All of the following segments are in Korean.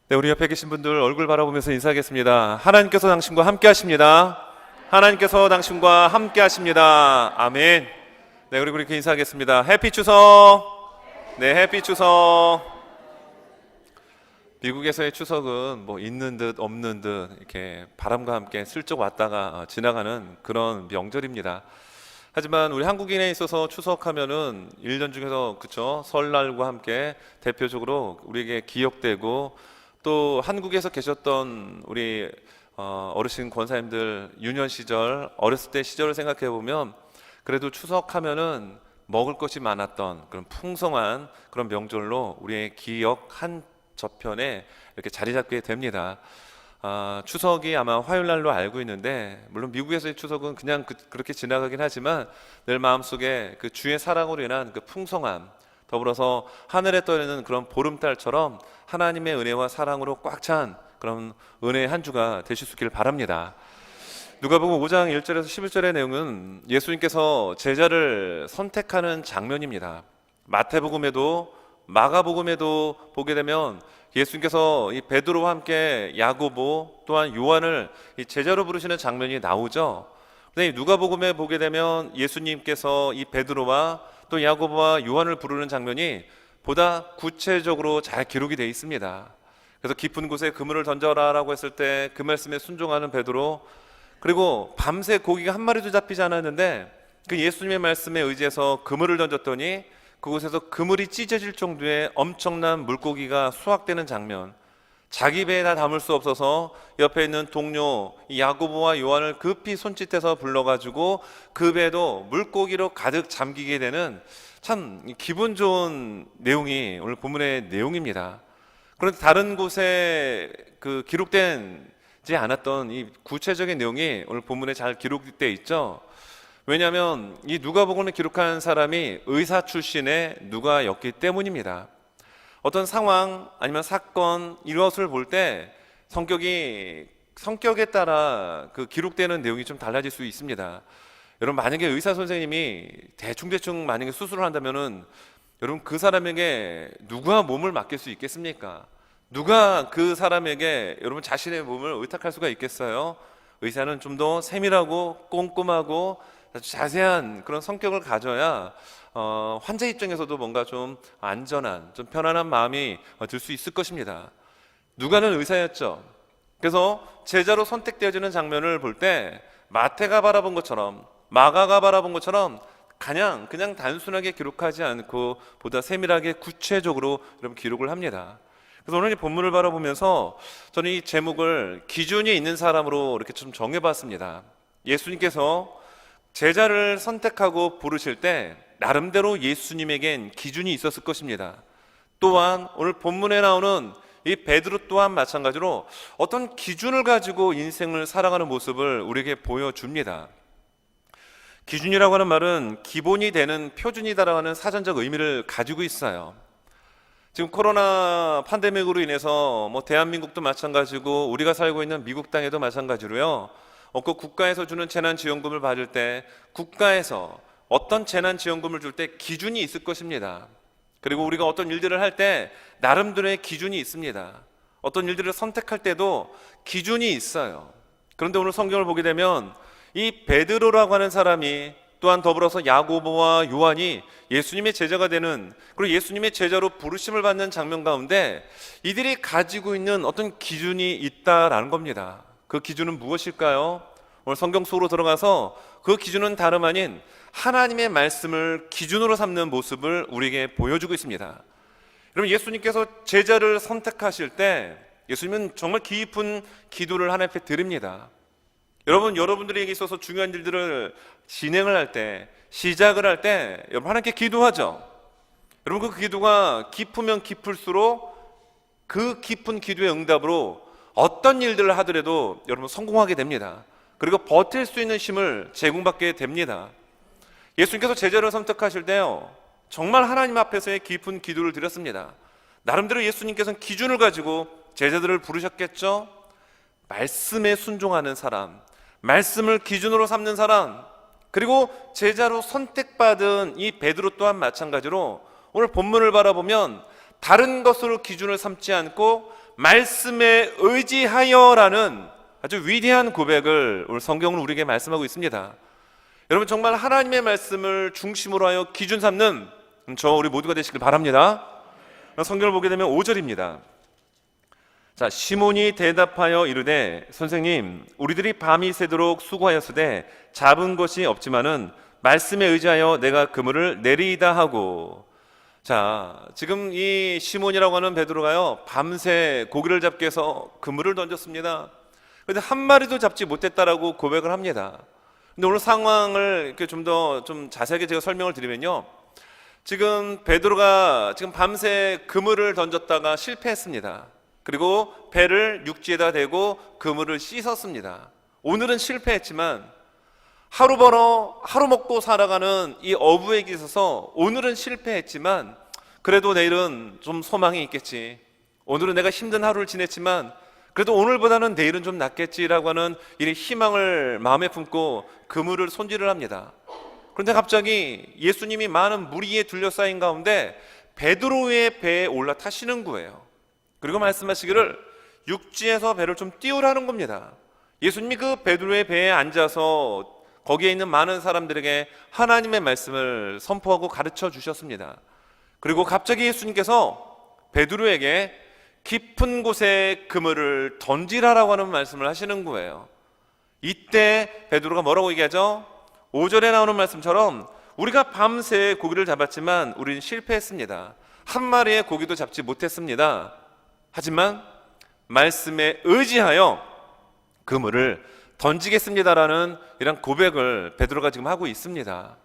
네, 우리 옆에 계신 분들 얼굴 바라보면서 인사하겠습니다. 하나님께서 당신과 함께 하십니다. 하나님께서 당신과 함께 하십니다. 아멘. 네, 우리 그렇게 인사하겠습니다. 해피 추석. 네, 해피 추석. 미국에서의 추석은 뭐 있는 듯 없는 듯 이렇게 바람과 함께 슬쩍 왔다가 지나가는 그런 명절입니다. 하지만 우리 한국인에 있어서 추석하면은 1년 중에서 그쵸, 설날과 함께 대표적으로 우리에게 기억되고, 또 한국에서 계셨던 우리 어르신 권사님들 유년 시절, 어렸을 때 시절을 생각해 보면 그래도 추석하면은 먹을 것이 많았던 그런 풍성한 그런 명절로 우리의 기억 한 저편에 이렇게 자리 잡게 됩니다. 추석이 아마 화요일날로 알고 있는데, 물론 미국에서의 추석은 그냥 그렇게 지나가긴 하지만 늘 마음속에 그 주의 사랑으로 인한 그 풍성함, 더불어서 하늘에 떠있는 그런 보름달처럼 하나님의 은혜와 사랑으로 꽉 찬 그런 은혜의 한 주가 되실 수 있기를 바랍니다. 누가복음 5장 1절에서 11절의 내용은 예수님께서 제자를 선택하는 장면입니다. 마태복음에도 마가복음에도 보게 되면 예수님께서 이 베드로와 함께 야고보 또한 요한을 이 제자로 부르시는 장면이 나오죠. 근데 누가복음에 보게 되면 예수님께서 이 베드로와 또 야고보와 요한을 부르는 장면이 보다 구체적으로 잘 기록이 되어 있습니다. 그래서 깊은 곳에 그물을 던져라라고 했을 때 그 말씀에 순종하는 베드로, 그리고 밤새 고기가 한 마리도 잡히지 않았는데 그 예수님의 말씀에 의지해서 그물을 던졌더니 그곳에서 그물이 찢어질 정도의 엄청난 물고기가 수확되는 장면, 자기 배에 다 담을 수 없어서 옆에 있는 동료 야고보와 요한을 급히 손짓해서 불러가지고 그 배도 물고기로 가득 잠기게 되는 참 기분 좋은 내용이 오늘 본문의 내용입니다. 그런데 다른 곳에 그 기록되지 않았던 이 구체적인 내용이 오늘 본문에 잘 기록되어 있죠. 왜냐하면 이 누가복음을 기록한 사람이 의사 출신의 누가였기 때문입니다. 어떤 상황 아니면 사건 이것을 볼 때 성격에 따라 그 기록되는 내용이 좀 달라질 수 있습니다. 여러분, 만약에 의사 선생님이 대충 만약에 수술을 한다면은 여러분, 그 사람에게 누가 몸을 맡길 수 있겠습니까? 누가 그 사람에게 여러분 자신의 몸을 의탁할 수가 있겠어요? 의사는 좀 더 세밀하고 꼼꼼하고 아주 자세한 그런 성격을 가져야 환자 입장에서도 뭔가 좀 안전한, 좀 편안한 마음이 들 수 있을 것입니다. 누가는 의사였죠. 그래서 제자로 선택되어지는 장면을 볼 때 마태가 바라본 것처럼, 마가가 바라본 것처럼 그냥 단순하게 기록하지 않고 보다 세밀하게 구체적으로 여러분 기록을 합니다. 그래서 오늘 이 본문을 바라보면서 저는 이 제목을 기준이 있는 사람으로 이렇게 좀 정해봤습니다. 예수님께서 제자를 선택하고 부르실 때 나름대로 예수님에겐 기준이 있었을 것입니다. 또한 오늘 본문에 나오는 이 베드로 또한 마찬가지로 어떤 기준을 가지고 인생을 살아가는 모습을 우리에게 보여줍니다. 기준이라고 하는 말은 기본이 되는 표준이다라고 하는 사전적 의미를 가지고 있어요. 지금 코로나 팬데믹으로 인해서 뭐 대한민국도 마찬가지고 우리가 살고 있는 미국 땅에도 마찬가지로요. 그 국가에서 주는 재난지원금을 받을 때 국가에서 어떤 재난지원금을 줄 때 기준이 있을 것입니다. 그리고 우리가 어떤 일들을 할 때 나름대로의 기준이 있습니다. 어떤 일들을 선택할 때도 기준이 있어요. 그런데 오늘 성경을 보게 되면 이 베드로라고 하는 사람이 또한 더불어서 야고보와 요한이 예수님의 제자가 되는, 그리고 예수님의 제자로 부르심을 받는 장면 가운데 이들이 가지고 있는 어떤 기준이 있다라는 겁니다. 그 기준은 무엇일까요? 오늘 성경 속으로 들어가서 그 기준은 다름 아닌 하나님의 말씀을 기준으로 삼는 모습을 우리에게 보여주고 있습니다. 여러분, 예수님께서 제자를 선택하실 때 예수님은 정말 깊은 기도를 하나님 앞에 드립니다. 여러분들에게 있어서 중요한 일들을 진행을 할 때, 시작을 할 때 여러분 하나님께 기도하죠. 여러분, 그 기도가 깊으면 깊을수록 그 깊은 기도의 응답으로 어떤 일들을 하더라도 여러분 성공하게 됩니다. 그리고 버틸 수 있는 힘을 제공받게 됩니다. 예수님께서 제자를 선택하실 때요, 정말 하나님 앞에서의 깊은 기도를 드렸습니다. 나름대로 예수님께서는 기준을 가지고 제자들을 부르셨겠죠. 말씀에 순종하는 사람, 말씀을 기준으로 삼는 사람, 그리고 제자로 선택받은 이 베드로 또한 마찬가지로 오늘 본문을 바라보면 다른 것으로 기준을 삼지 않고 말씀에 의지하여라는 아주 위대한 고백을 오늘 성경은 우리에게 말씀하고 있습니다. 여러분, 정말 하나님의 말씀을 중심으로 하여 기준 삼는 우리 모두가 되시길 바랍니다. 성경을 보게 되면 5절입니다. 자, 시몬이 대답하여 이르되 선생님, 우리들이 밤이 새도록 수고하였으되 잡은 것이 없지만은 말씀에 의지하여 내가 그물을 내리이다 하고. 자, 지금 이 시몬이라고 하는 베드로가요, 밤새 고기를 잡기 위해서 그물을 던졌습니다. 그런데 한 마리도 잡지 못했다라고 고백을 합니다. 근데 오늘 상황을 이렇게 좀 더 자세하게 제가 설명을 드리면요, 지금 베드로가 지금 밤새 그물을 던졌다가 실패했습니다. 그리고 배를 육지에다 대고 그물을 씻었습니다. 오늘은 실패했지만 하루 벌어 하루 먹고 살아가는 이 어부에게 있어서 오늘은 실패했지만 그래도 내일은 좀 소망이 있겠지, 오늘은 내가 힘든 하루를 지냈지만 그래도 오늘보다는 내일은 좀 낫겠지라고 하는 이 희망을 마음에 품고 그물을 손질을 합니다. 그런데 갑자기 예수님이 많은 무리에 둘러싸인 가운데 베드로의 배에 올라타시는 거예요. 그리고 말씀하시기를 육지에서 배를 좀 띄우라는 겁니다. 예수님이 그 베드로의 배에 앉아서 거기에 있는 많은 사람들에게 하나님의 말씀을 선포하고 가르쳐 주셨습니다. 그리고 갑자기 예수님께서 베드로에게 깊은 곳에 그물을 던지라라고 하는 말씀을 하시는 거예요. 이때 베드로가 뭐라고 얘기하죠? 5절에 나오는 말씀처럼 우리가 밤새 고기를 잡았지만 우리는 실패했습니다. 한 마리의 고기도 잡지 못했습니다. 하지만 말씀에 의지하여 그물을 던지겠습니다라는 이런 고백을 베드로가 지금 하고 있습니다.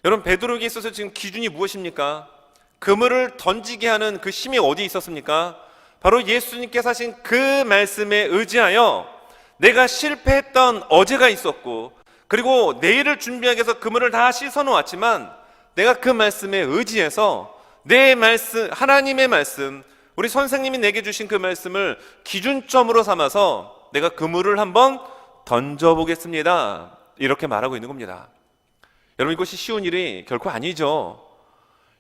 여러분, 베드로에게 있어서 지금 기준이 무엇입니까? 그물을 던지게 하는 그 힘이 어디에 있었습니까? 바로 예수님께서 하신 그 말씀에 의지하여 내가 실패했던 어제가 있었고, 그리고 내일을 준비하기 위해서 그물을 다 씻어 놓았지만 내가 그 말씀에 의지해서 내 말씀, 하나님의 말씀, 우리 선생님이 내게 주신 그 말씀을 기준점으로 삼아서 내가 그물을 한번 던져보겠습니다, 이렇게 말하고 있는 겁니다. 여러분, 이것이 쉬운 일이 결코 아니죠.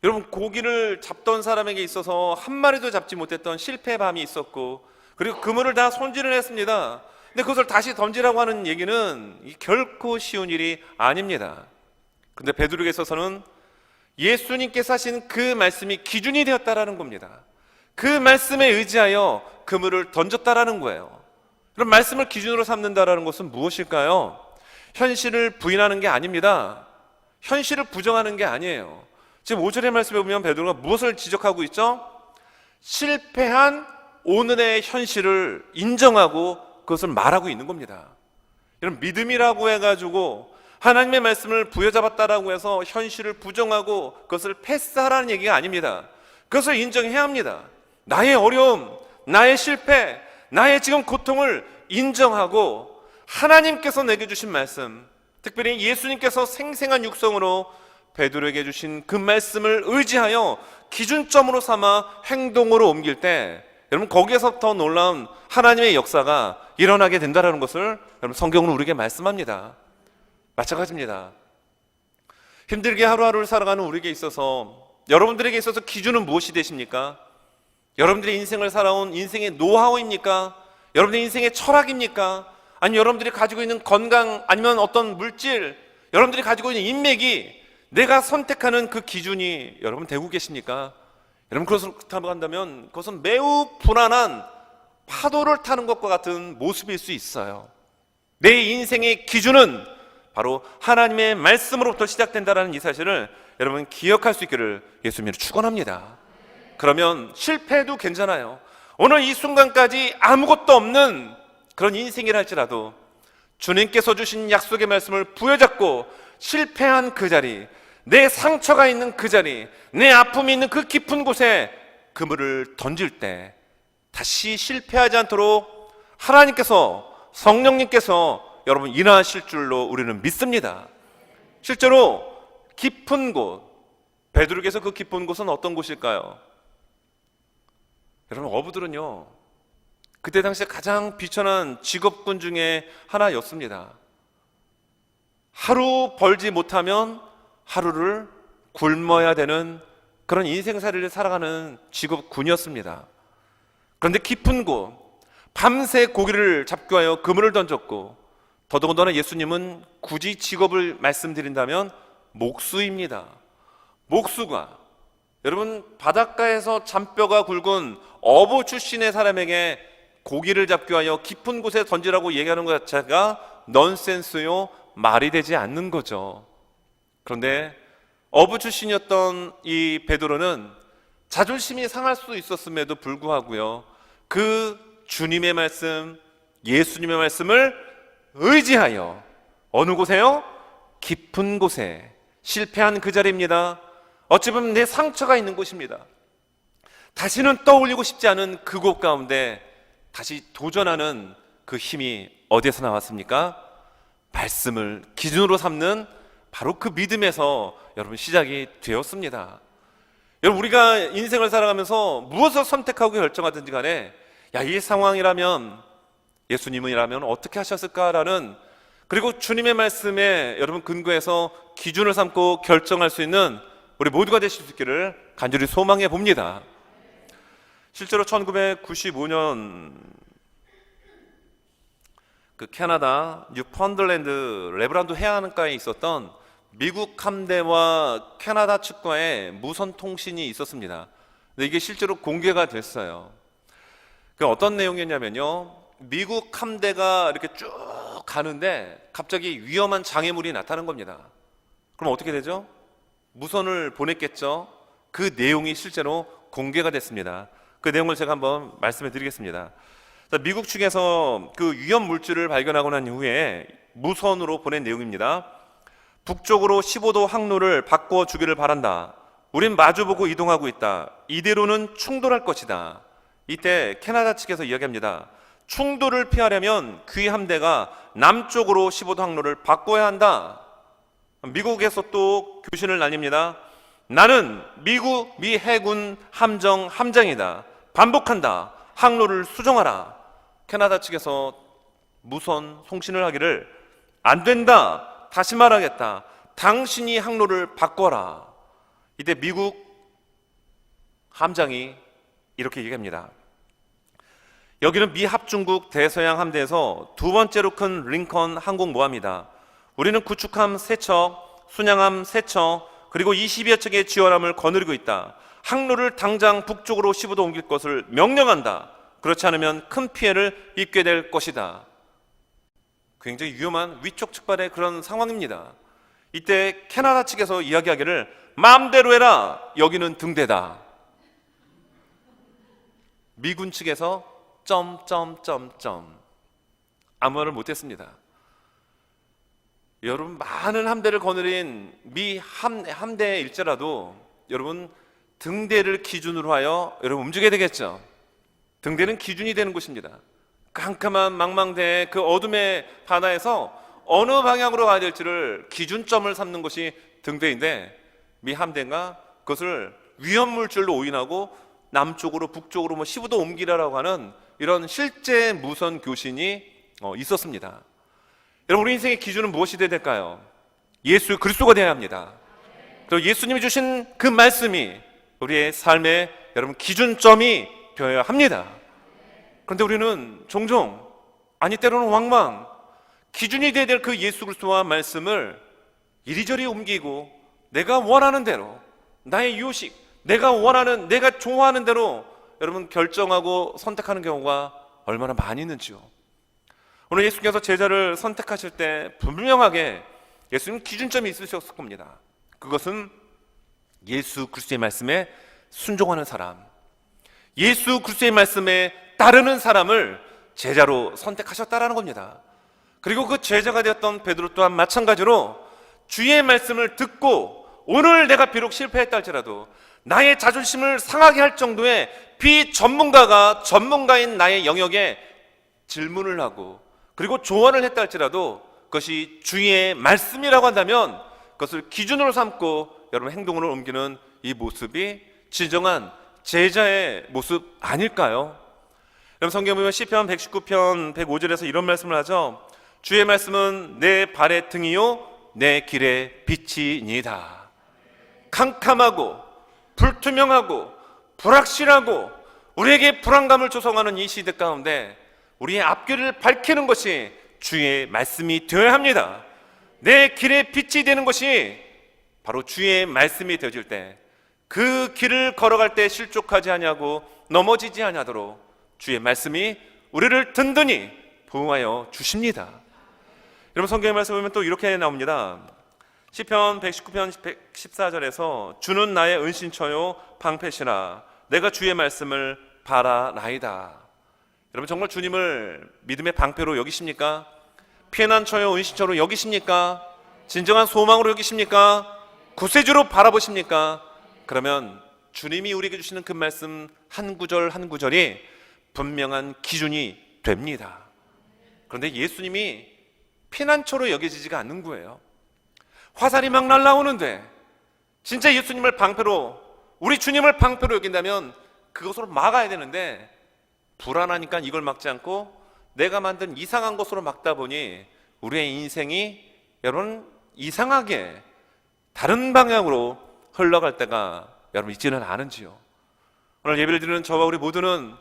여러분, 고기를 잡던 사람에게 있어서 한 마리도 잡지 못했던 실패 밤이 있었고, 그리고 그물을 다 손질을 했습니다. 근데 그것을 다시 던지라고 하는 얘기는 결코 쉬운 일이 아닙니다. 근데 베드로에게 있어서는 예수님께서 하신 그 말씀이 기준이 되었다라는 겁니다. 그 말씀에 의지하여 그물을 던졌다라는 거예요. 그럼 말씀을 기준으로 삼는다라는 것은 무엇일까요? 현실을 부인하는 게 아닙니다. 현실을 부정하는 게 아니에요. 지금 5절의 말씀에 보면 베드로가 무엇을 지적하고 있죠? 실패한 오늘의 현실을 인정하고 그것을 말하고 있는 겁니다. 이런 믿음이라고 해가지고 하나님의 말씀을 부여잡았다라고 해서 현실을 부정하고 그것을 패스하라는 얘기가 아닙니다. 그것을 인정해야 합니다. 나의 어려움, 나의 실패, 나의 지금 고통을 인정하고 하나님께서 내게 주신 말씀, 특별히 예수님께서 생생한 육성으로 베드로에게 주신 그 말씀을 의지하여 기준점으로 삼아 행동으로 옮길 때 여러분, 거기에서부터 놀라운 하나님의 역사가 일어나게 된다는 것을 여러분, 성경은 우리에게 말씀합니다. 마찬가지입니다. 힘들게 하루하루를 살아가는 우리에게 있어서, 여러분들에게 있어서 기준은 무엇이 되십니까? 여러분들의 인생을 살아온 인생의 노하우입니까? 여러분들의 인생의 철학입니까? 아니면 여러분들이 가지고 있는 건강, 아니면 어떤 물질, 여러분들이 가지고 있는 인맥이 내가 선택하는 그 기준이 여러분 되고 계십니까? 여러분, 그것을 한다면 그것은 매우 불안한 파도를 타는 것과 같은 모습일 수 있어요. 내 인생의 기준은 바로 하나님의 말씀으로부터 시작된다는 이 사실을 여러분 기억할 수 있기를 예수님으로 축원합니다. 그러면 실패해도 괜찮아요. 오늘 이 순간까지 아무것도 없는 그런 인생이라 할지라도 주님께서 주신 약속의 말씀을 부여잡고 실패한 그 자리, 내 상처가 있는 그 자리, 내 아픔이 있는 그 깊은 곳에 그물을 던질 때 다시 실패하지 않도록 하나님께서, 성령님께서 여러분 일하실 줄로 우리는 믿습니다. 실제로 깊은 곳, 베드로에게서 그 깊은 곳은 어떤 곳일까요? 여러분, 어부들은요, 그때 당시에 가장 비천한 직업군 중에 하나였습니다. 하루 벌지 못하면 하루를 굶어야 되는 그런 인생살이를 살아가는 직업군이었습니다. 그런데 깊은 곳, 밤새 고기를 잡기 위하여 그물을 던졌고, 더더군다나 예수님은 굳이 직업을 말씀드린다면 목수입니다. 목수가, 여러분, 바닷가에서 잔뼈가 굵은 어부 출신의 사람에게 고기를 잡기 위하여 깊은 곳에 던지라고 얘기하는 것 자체가 넌센스요, 말이 되지 않는 거죠. 그런데 어부 출신이었던 이 베드로는 자존심이 상할 수 있었음에도 불구하고요, 그 주님의 말씀, 예수님의 말씀을 의지하여 어느 곳에요? 깊은 곳에, 실패한 그 자리입니다. 어찌 보면 내 상처가 있는 곳입니다. 다시는 떠올리고 싶지 않은 그곳 가운데 다시 도전하는 그 힘이 어디에서 나왔습니까? 말씀을 기준으로 삼는 바로 그 믿음에서 여러분 시작이 되었습니다. 여러분, 우리가 인생을 살아가면서 무엇을 선택하고 결정하든지 간에, 야, 이 상황이라면, 예수님이라면 어떻게 하셨을까라는, 그리고 주님의 말씀에 여러분 근거해서 기준을 삼고 결정할 수 있는 우리 모두가 되실 수 있기를 간절히 소망해 봅니다. 실제로 1995년 그 캐나다 뉴펀들랜드 레브란도 해안가에 있었던 미국 함대와 캐나다 측과의 무선 통신이 있었습니다. 근데 이게 실제로 공개가 됐어요. 그 어떤 내용이었냐면요, 미국 함대가 이렇게 쭉 가는데 갑자기 위험한 장애물이 나타난 겁니다. 그럼 어떻게 되죠? 무선을 보냈겠죠. 그 내용이 실제로 공개가 됐습니다. 그 내용을 제가 한번 말씀해 드리겠습니다. 자, 미국 측에서 그 위험 물질을 발견하고 난 이후에 무선으로 보낸 내용입니다. 북쪽으로 15도 항로를 바꿔 주기를 바란다. 우린 마주보고 이동하고 있다. 이대로는 충돌할 것이다. 이때 캐나다 측에서 이야기합니다. 충돌을 피하려면 귀 함대가 남쪽으로 15도 항로를 바꿔야 한다. 미국에서 또 교신을 날립니다. 나는 미 해군 함정 함장이다. 반복한다. 항로를 수정하라. 캐나다 측에서 무선 송신을 하기를, 안 된다. 다시 말하겠다. 당신이 항로를 바꿔라. 이때 미국 함장이 이렇게 얘기합니다. 여기는 미 합중국 대서양 함대에서 두 번째로 큰 링컨 항공모함이다. 우리는 구축함 3척, 순양함 3척, 그리고 20여 척의 지원함을 거느리고 있다. 항로를 당장 북쪽으로 15도 옮길 것을 명령한다. 그렇지 않으면 큰 피해를 입게 될 것이다. 굉장히 위험한 위쪽 측발의 그런 상황입니다. 이때 캐나다 측에서 이야기하기를, 마음대로 해라. 여기는 등대다. 미군 측에서 아무 말을 못했습니다. 여러분, 많은 함대를 거느린 미 함대일지라도 여러분, 등대를 기준으로 하여 여러분 움직여야 되겠죠. 등대는 기준이 되는 곳입니다. 깜깜한 망망대의 그 어둠의 바다에서 어느 방향으로 가야 될지를 기준점을 삼는 것이 등대인데, 미 함대가 그것을 위험물질로 오인하고 남쪽으로 북쪽으로 15도 옮기라라고 하는 이런 실제 무선 교신이 있었습니다. 여러분, 우리 인생의 기준은 무엇이 되어야 될까요? 예수 그리스도가 되어야 합니다. 그리고 예수님이 주신 그 말씀이 우리의 삶의 여러분 기준점이 되어야 합니다. 그런데 우리는 종종, 아니 때로는 왕왕, 기준이 되어야 될 그 예수 그리스도와 말씀을 이리저리 옮기고 내가 원하는 대로, 나의 유식, 내가 원하는, 내가 좋아하는 대로 여러분 결정하고 선택하는 경우가 얼마나 많이 있는지요. 오늘 예수께서 제자를 선택하실 때 분명하게 예수님 기준점이 있으셨을 겁니다. 그것은 예수 그리스도의 말씀에 순종하는 사람, 예수 그리스도의 말씀에 따르는 사람을 제자로 선택하셨다라는 겁니다. 그리고 그 제자가 되었던 베드로 또한 마찬가지로 주의 말씀을 듣고 오늘 내가 비록 실패했다 할지라도 나의 자존심을 상하게 할 정도의 비전문가가 전문가인 나의 영역에 질문을 하고 그리고 조언을 했다 할지라도 그것이 주의 말씀이라고 한다면 그것을 기준으로 삼고 여러분 행동으로 옮기는 이 모습이 진정한 제자의 모습 아닐까요? 여러분, 성경 보면 시편 119편 105절에서 이런 말씀을 하죠. 주의 말씀은 내 발의 등이요 내 길의 빛이니이다. 캄캄하고 불투명하고 불확실하고 우리에게 불안감을 조성하는 이 시대 가운데 우리의 앞길을 밝히는 것이 주의 말씀이 되어야 합니다. 내 길에 빛이 되는 것이 바로 주의 말씀이 되어질 때, 그 길을 걸어갈 때 실족하지 아니하고 넘어지지 아니하도록 주의 말씀이 우리를 든든히 보호하여 주십니다. 여러분, 성경의 말씀 보면 또 이렇게 나옵니다. 시편 119편 114절에서 주는 나의 은신처요 방패시라, 내가 주의 말씀을 바라나이다. 여러분, 정말 주님을 믿음의 방패로 여기십니까? 피난처요 은신처로 여기십니까? 진정한 소망으로 여기십니까? 구세주로 바라보십니까? 그러면 주님이 우리에게 주시는 그 말씀 한 구절 한 구절이 분명한 기준이 됩니다. 그런데 예수님이 피난처로 여겨지지가 않는 거예요. 화살이 막 날라오는데 진짜 예수님을 방패로, 우리 주님을 방패로 여긴다면 그것으로 막아야 되는데, 불안하니까 이걸 막지 않고 내가 만든 이상한 것으로 막다 보니 우리의 인생이 여러분 이상하게 다른 방향으로 흘러갈 때가 여러분 있지는 않은지요. 오늘 예배를 드리는 저와 우리 모두는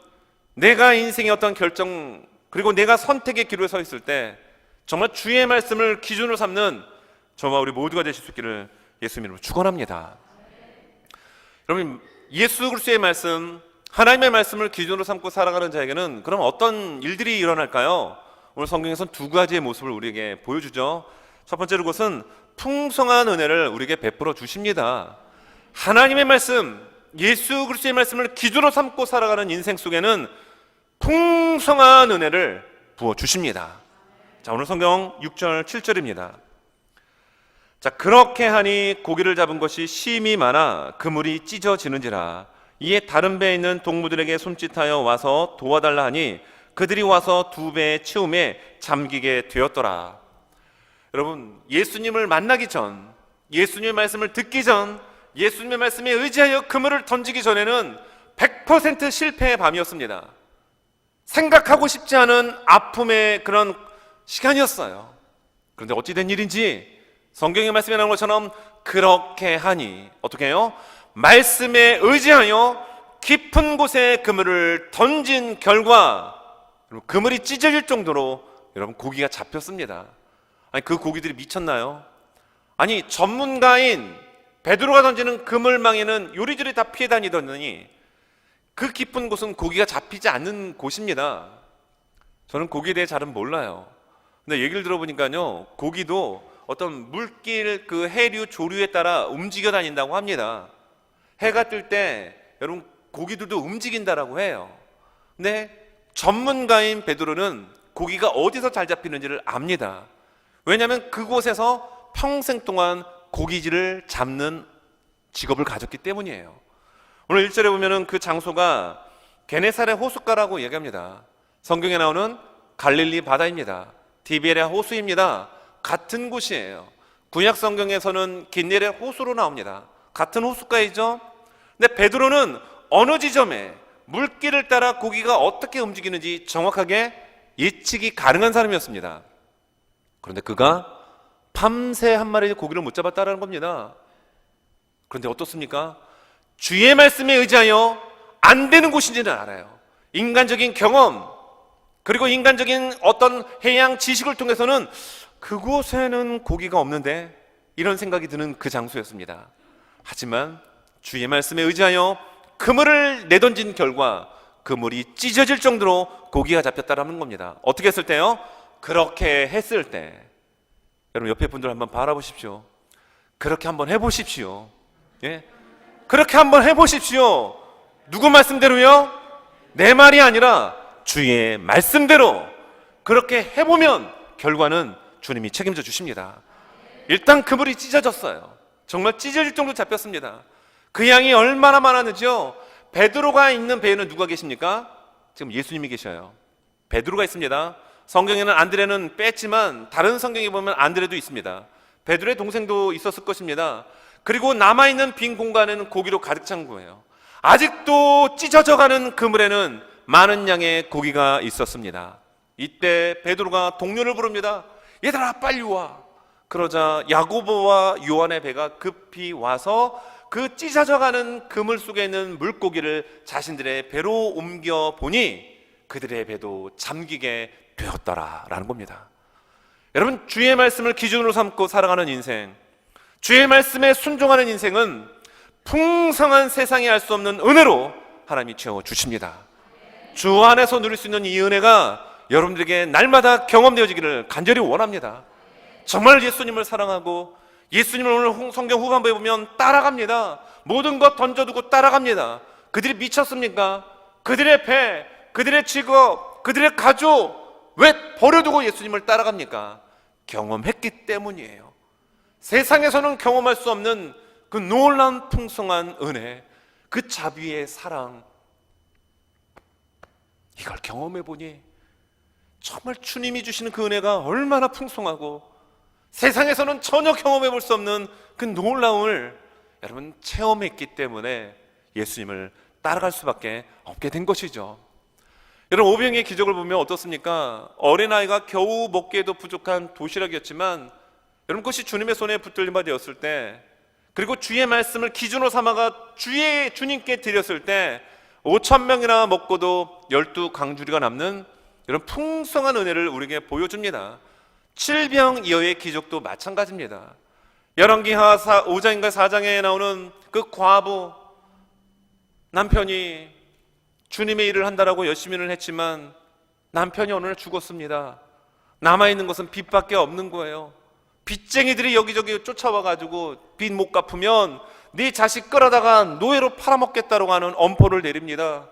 내가 인생의 어떤 결정, 그리고 내가 선택의 기로에 서 있을 때 정말 주의 말씀을 기준으로 삼는 저와 우리 모두가 되실 수 있기를 예수 이름으로 축원합니다. 여러분, 예수 그리스도의 말씀, 하나님의 말씀을 기준으로 삼고 살아가는 자에게는 그럼 어떤 일들이 일어날까요? 오늘 성경에서는 두 가지의 모습을 우리에게 보여주죠. 첫 번째로 그것은 풍성한 은혜를 우리에게 베풀어 주십니다. 하나님의 말씀, 예수 그리스도의 말씀을 기준으로 삼고 살아가는 인생 속에는 풍성한 은혜를 부어 주십니다. 자, 오늘 성경 6절 7절입니다. 자, 그렇게 하니 고기를 잡은 것이 심히 많아 그물이 찢어지는지라, 이에 다른 배에 있는 동무들에게 손짓하여 와서 도와달라 하니 그들이 와서 두 배의 채움에 잠기게 되었더라. 여러분, 예수님을 만나기 전, 예수님의 말씀을 듣기 전, 예수님의 말씀에 의지하여 그물을 던지기 전에는 100% 실패의 밤이었습니다. 생각하고 싶지 않은 아픔의 그런 시간이었어요. 그런데 어찌 된 일인지 성경의 말씀에 나온 것처럼 그렇게 하니, 어떻게 해요? 말씀에 의지하여 깊은 곳에 그물을 던진 결과 그물이 찢어질 정도로 여러분 고기가 잡혔습니다. 아니, 그 고기들이 미쳤나요? 아니, 전문가인 베드로가 던지는 그물망에는 요리조리 다 피해 다니더니 그 깊은 곳은 고기가 잡히지 않는 곳입니다. 저는 고기에 대해 잘은 몰라요. 근데 얘기를 들어보니까요, 고기도 어떤 물길, 그 해류, 조류에 따라 움직여 다닌다고 합니다. 해가 뜰 때 여러분 고기들도 움직인다라고 해요. 근데 전문가인 베드로는 고기가 어디서 잘 잡히는지를 압니다. 왜냐하면 그곳에서 평생 동안 고기질을 잡는 직업을 가졌기 때문이에요. 오늘 1절에 보면은 그 장소가 게네사렛 호숫가라고 얘기합니다. 성경에 나오는 갈릴리 바다입니다. 디베랴 호수입니다. 같은 곳이에요. 구약 성경에서는 긴네렛 호수로 나옵니다. 같은 호숫가이죠. 근데 베드로는 어느 지점에 물길을 따라 고기가 어떻게 움직이는지 정확하게 예측이 가능한 사람이었습니다. 그런데 그가 밤새 한 마리의 고기를 못 잡았다는 겁니다. 그런데 어떻습니까? 주의 말씀에 의지하여 안 되는 곳인지는 알아요. 인간적인 경험, 그리고 인간적인 어떤 해양 지식을 통해서는 그곳에는 고기가 없는데, 이런 생각이 드는 그 장소였습니다. 하지만 주의 말씀에 의지하여 그물을 내던진 결과 그물이 찢어질 정도로 고기가 잡혔다라는 겁니다. 어떻게 했을 때요? 그렇게 했을 때. 여러분, 옆에 분들 한번 바라보십시오. 그렇게 한번 해보십시오. 예? 그렇게 한번 해보십시오. 누구 말씀대로요? 내 말이 아니라 주의 말씀대로 그렇게 해보면 결과는 주님이 책임져 주십니다. 일단 그물이 찢어졌어요. 정말 찢어질 정도로 잡혔습니다. 그 양이 얼마나 많았는지요. 베드로가 있는 배에는 누가 계십니까? 지금 예수님이 계셔요. 베드로가 있습니다. 성경에는 안드레는 뺐지만 다른 성경에 보면 안드레도 있습니다. 베드로의 동생도 있었을 것입니다. 그리고 남아있는 빈 공간에는 고기로 가득 찬 거예요. 아직도 찢어져가는 그물에는 많은 양의 고기가 있었습니다. 이때 베드로가 동료를 부릅니다. 얘들아, 빨리 와. 그러자 야고보와 요한의 배가 급히 와서 그 찢어져가는 그물 속에 있는 물고기를 자신들의 배로 옮겨 보니 그들의 배도 잠기게 되었더라라는 겁니다. 여러분, 주의 말씀을 기준으로 삼고 살아가는 인생, 주의 말씀에 순종하는 인생은 풍성한 세상에 알 수 없는 은혜로 하나님이 채워주십니다. 주 안에서 누릴 수 있는 이 은혜가 여러분들에게 날마다 경험되어지기를 간절히 원합니다. 정말 예수님을 사랑하고 예수님을 오늘 성경 후반부에 보면 따라갑니다. 모든 것 던져두고 따라갑니다. 그들이 미쳤습니까? 그들의 배, 그들의 직업, 그들의 가족 왜 버려두고 예수님을 따라갑니까? 경험했기 때문이에요. 세상에서는 경험할 수 없는 그 놀라운 풍성한 은혜, 그 자비의 사랑, 이걸 경험해 보니 정말 주님이 주시는 그 은혜가 얼마나 풍성하고 세상에서는 전혀 경험해 볼 수 없는 그 놀라움을 여러분 체험했기 때문에 예수님을 따라갈 수밖에 없게 된 것이죠. 여러분, 오병이의 기적을 보면 어떻습니까? 어린아이가 겨우 먹기에도 부족한 도시락이었지만 여러분, 그것이 주님의 손에 붙들린 바 되었을 때, 그리고 주의 말씀을 기준으로 삼아가 주님께 드렸을 때 5,000명이나 먹고도 12강주리가 남는 이런 풍성한 은혜를 우리에게 보여줍니다. 칠병이어의 기적도 마찬가지입니다. 열왕기하 5장인가 4장에 나오는 그 과부, 남편이 주님의 일을 한다라고 열심히는 했지만 남편이 어느 날 죽었습니다. 남아있는 것은 빚밖에 없는 거예요. 빚쟁이들이 여기저기 쫓아와가지고 빚 못 갚으면 네 자식 끌어다가 노예로 팔아먹겠다고 하는 엄포를 내립니다.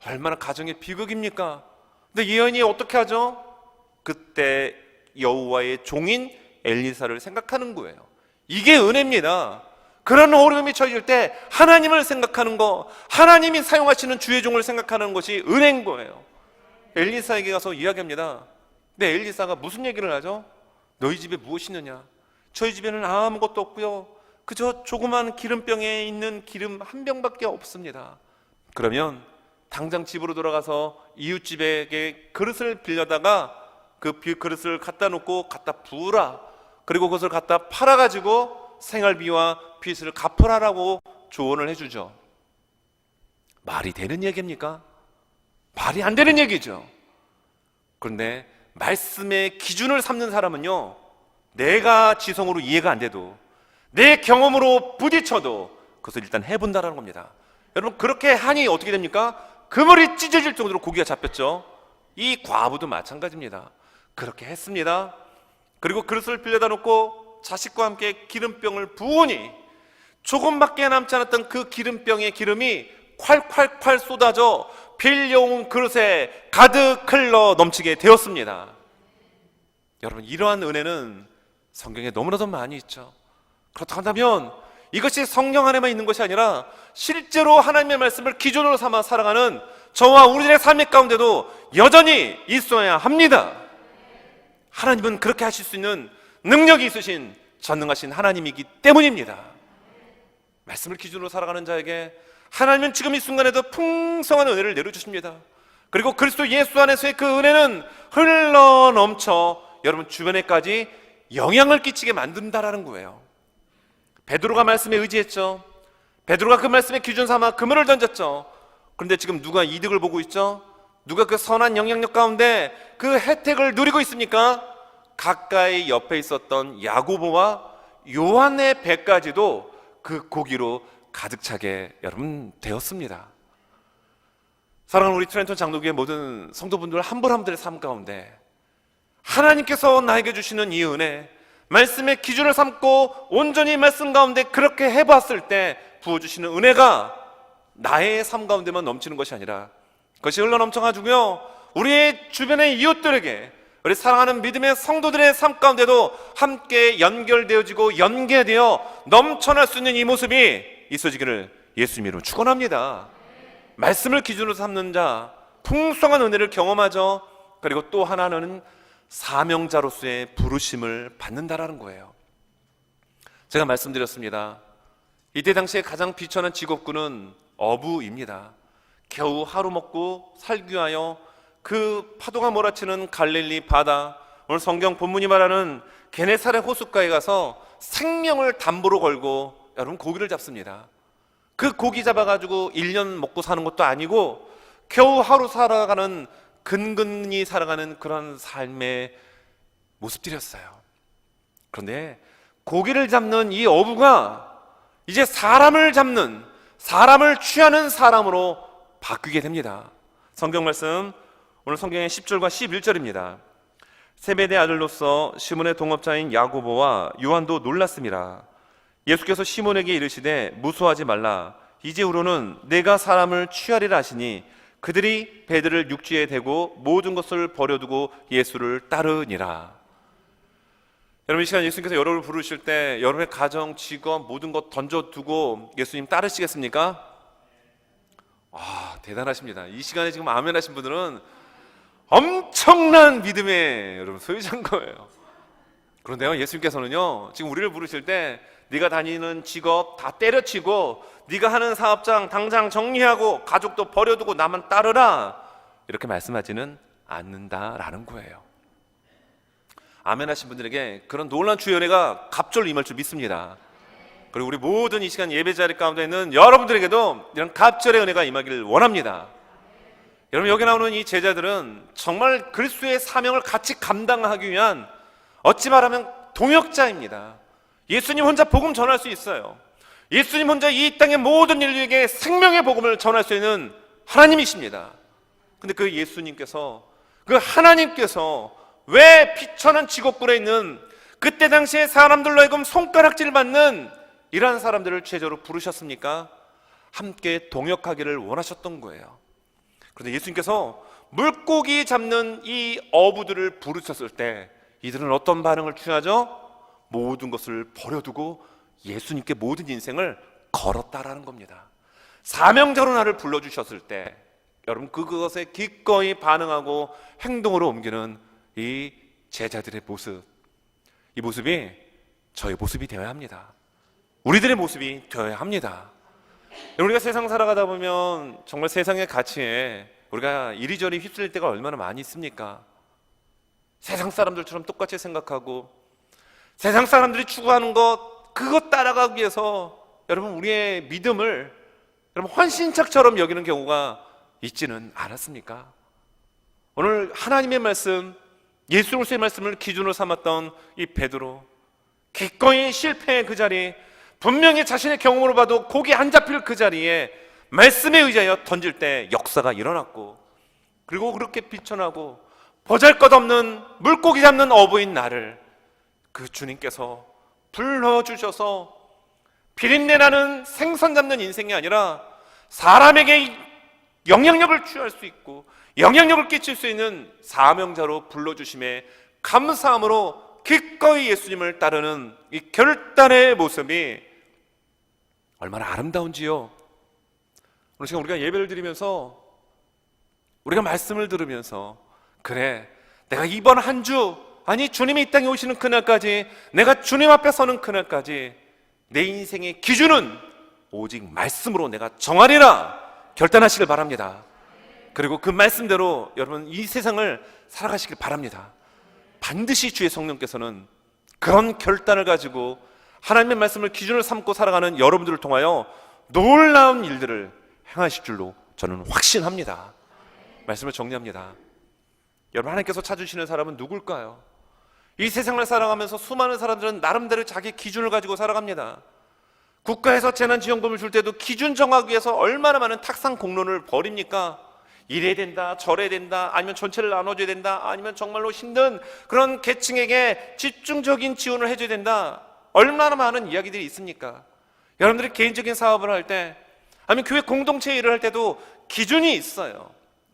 얼마나 가정의 비극입니까? 근데 예언이 어떻게 하죠? 그때 여호와의 종인 엘리사를 생각하는 거예요. 이게 은혜입니다. 그런 어려움이 처해질 때 하나님을 생각하는 거, 하나님이 사용하시는 주의 종을 생각하는 것이 은혜인 거예요. 엘리사에게 가서 이야기합니다. 근데 엘리사가 무슨 얘기를 하죠? 너희 집에 무엇이 있느냐? 저희 집에는 아무것도 없고요, 그저 조그만 기름병에 있는 기름 한 병밖에 없습니다. 그러면 당장 집으로 돌아가서 이웃집에게 그릇을 빌려다가 그 그릇을 갖다 놓고 갖다 부으라. 그리고 그것을 갖다 팔아가지고 생활비와 빚을 갚으라라고 조언을 해주죠. 말이 되는 얘기입니까? 말이 안 되는 얘기죠. 그런데 말씀의 기준을 삼는 사람은요, 내가 지성으로 이해가 안 돼도, 내 경험으로 부딪혀도 그것을 일단 해본다라는 겁니다. 여러분, 그렇게 하니 어떻게 됩니까? 그물이 찢어질 정도로 고기가 잡혔죠. 이 과부도 마찬가지입니다. 그렇게 했습니다. 그리고 그릇을 빌려다 놓고 자식과 함께 기름병을 부으니 조금밖에 남지 않았던 그 기름병의 기름이 콸콸콸 쏟아져 빌려온 그릇에 가득 흘러 넘치게 되었습니다. 여러분, 이러한 은혜는 성경에 너무나도 많이 있죠. 그렇다면 이것이 성경 안에만 있는 것이 아니라 실제로 하나님의 말씀을 기준으로 삼아 살아가는 저와 우리들의 삶의 가운데도 여전히 있어야 합니다. 하나님은 그렇게 하실 수 있는 능력이 있으신 전능하신 하나님이기 때문입니다. 말씀을 기준으로 살아가는 자에게 하나님은 지금 이 순간에도 풍성한 은혜를 내려주십니다. 그리고 그리스도 예수 안에서의 그 은혜는 흘러 넘쳐 여러분 주변에까지 영향을 끼치게 만든다라는 거예요. 베드로가 말씀에 의지했죠. 베드로가 그 말씀의 기준 삼아 그물을 던졌죠. 그런데 지금 누가 이득을 보고 있죠? 누가 그 선한 영향력 가운데 그 혜택을 누리고 있습니까? 가까이 옆에 있었던 야고보와 요한의 배까지도 그 고기로 가득 차게 여러분 되었습니다. 사랑하는 우리 트렌턴 장로교회 모든 성도분들 한 분 한 분들의 삶 가운데 하나님께서 나에게 주시는 이 은혜, 말씀의 기준을 삼고 온전히 말씀 가운데 그렇게 해봤을 때 부어주시는 은혜가 나의 삶 가운데만 넘치는 것이 아니라 그것이 흘러넘쳐가지고요, 우리의 주변의 이웃들에게, 우리 사랑하는 믿음의 성도들의 삶 가운데도 함께 연결되어지고 연계되어 넘쳐날 수 있는 이 모습이 있어지기를 예수님 이름으로 축원합니다. 말씀을 기준으로 삼는 자, 풍성한 은혜를 경험하죠. 그리고 또 하나는 사명자로서의 부르심을 받는다라는 거예요. 제가 말씀드렸습니다. 이때 당시에 가장 비천한 직업군은 어부입니다. 겨우 하루 먹고 살기 위하여 그 파도가 몰아치는 갈릴리 바다, 오늘 성경 본문이 말하는 게네사렛 호숫가에 가서 생명을 담보로 걸고 여러분 고기를 잡습니다. 그 고기 잡아가지고 1년 먹고 사는 것도 아니고 겨우 하루 살아가는, 근근히 살아가는 그런 삶의 모습들이었어요. 그런데 고기를 잡는 이 어부가 이제 사람을 잡는, 사람을 취하는 사람으로 바뀌게 됩니다. 성경 말씀, 오늘 성경의 10절과 11절입니다. 세베대 아들로서 시몬의 동업자인 야고보와 요한도 놀랐습니다. 예수께서 시몬에게 이르시되 무수하지 말라. 이제후로는 내가 사람을 취하리라 하시니 그들이 배들을 육지에 대고 모든 것을 버려두고 예수를 따르니라. 여러분, 이 시간 예수님께서 여러분을 부르실 때 여러분의 가정, 직업, 모든 것 던져두고 예수님 따르시겠습니까? 대단하십니다. 이 시간에 지금 아멘 하신 분들은 엄청난 믿음의 여러분 소유자인 거예요. 그런데요, 예수님께서는요, 지금 우리를 부르실 때 네가 다니는 직업 다 때려치고 네가 하는 사업장 당장 정리하고 가족도 버려두고 나만 따르라, 이렇게 말씀하지는 않는다라는 거예요. 아멘 하신 분들에게 그런 놀라운 주의 은혜가 갑절로 임할 줄 믿습니다. 그리고 우리 모든 이 시간 예배 자리 가운데 있는 여러분들에게도 이런 갑절의 은혜가 임하기를 원합니다. 여러분, 여기 나오는 이 제자들은 정말 그리스도의 사명을 같이 감당하기 위한 어찌 말하면 동역자입니다. 예수님 혼자 복음 전할 수 있어요. 예수님 혼자 이 땅의 모든 인류에게 생명의 복음을 전할 수 있는 하나님이십니다. 근데 그 예수님께서, 그 하나님께서 왜 비천한 지옥불에 있는 그때 당시에 사람들로 하여금 손가락질 받는 이러한 사람들을 제자로 부르셨습니까? 함께 동역하기를 원하셨던 거예요. 그런데 예수님께서 물고기 잡는 이 어부들을 부르셨을 때 이들은 어떤 반응을 취하죠? 모든 것을 버려두고 예수님께 모든 인생을 걸었다라는 겁니다. 사명자로 나를 불러주셨을 때 여러분, 그것에 기꺼이 반응하고 행동으로 옮기는 이 제자들의 모습, 이 모습이 저의 모습이 되어야 합니다. 우리들의 모습이 되어야 합니다. 우리가 세상 살아가다 보면 정말 세상의 가치에 우리가 이리저리 휩쓸릴 때가 얼마나 많이 있습니까? 세상 사람들처럼 똑같이 생각하고 세상 사람들이 추구하는 것, 그것 따라가기 위해서 여러분 우리의 믿음을 여러분 환신착처럼 여기는 경우가 있지는 않았습니까? 오늘 하나님의 말씀, 예수 그리스도의 말씀을 기준으로 삼았던 이 베드로, 기꺼이 실패의 그 자리, 분명히 자신의 경험으로 봐도 고기 안 잡힐 그 자리에 말씀에 의지하여 던질 때 역사가 일어났고, 그리고 그렇게 비천하고 보잘것없는 물고기 잡는 어부인 나를 그 주님께서 불러주셔서 비린내나는 생선 잡는 인생이 아니라 사람에게 영향력을 취할 수 있고 영향력을 끼칠 수 있는 사명자로 불러주심에 감사함으로 기꺼이 예수님을 따르는 이 결단의 모습이 얼마나 아름다운지요. 오늘 시간 우리가 예배를 드리면서, 우리가 말씀을 들으면서, 그래, 내가 이번 한 주, 아니 주님이 이 땅에 오시는 그날까지, 내가 주님 앞에 서는 그날까지 내 인생의 기준은 오직 말씀으로 내가 정하리라 결단하시길 바랍니다. 그리고 그 말씀대로 여러분 이 세상을 살아가시길 바랍니다. 반드시 주의 성령께서는 그런 결단을 가지고 하나님의 말씀을 기준을 삼고 살아가는 여러분들을 통하여 놀라운 일들을 행하실 줄로 저는 확신합니다. 말씀을 정리합니다. 여러분, 하나님께서 찾으시는 사람은 누굴까요? 이 세상을 살아가면서 수많은 사람들은 나름대로 자기 기준을 가지고 살아갑니다. 국가에서 재난지원금을 줄 때도 기준 정하기 위해서 얼마나 많은 탁상 공론을 벌입니까? 이래야 된다, 저래야 된다, 아니면 전체를 나눠줘야 된다, 아니면 정말로 힘든 그런 계층에게 집중적인 지원을 해줘야 된다, 얼마나 많은 이야기들이 있습니까? 여러분들이 개인적인 사업을 할 때, 아니면 교회 공동체 일을 할 때도 기준이 있어요.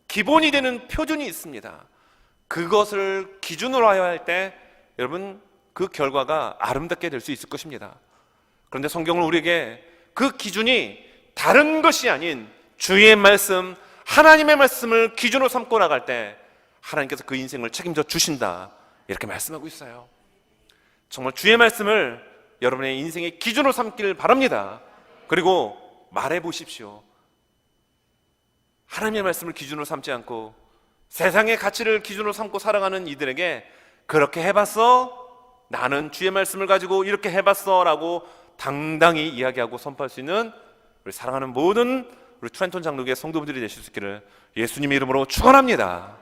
기본이 되는 표준이 있습니다. 그것을 기준으로 하여 할 때 여러분 그 결과가 아름답게 될 수 있을 것입니다. 그런데 성경은 우리에게 그 기준이 다른 것이 아닌 주의 말씀, 하나님의 말씀을 기준으로 삼고 나갈 때 하나님께서 그 인생을 책임져 주신다, 이렇게 말씀하고 있어요. 정말 주의 말씀을 여러분의 인생의 기준으로 삼기를 바랍니다. 그리고 말해 보십시오. 하나님의 말씀을 기준으로 삼지 않고 세상의 가치를 기준으로 삼고 살아가는 이들에게 그렇게 해봤어? 나는 주의 말씀을 가지고 이렇게 해봤어? 라고 당당히 이야기하고 선포할 수 있는 우리 사랑하는 모든 우리 트렌턴 장로교회 성도분들이 되실 수 있기를 예수님의 이름으로 축원합니다.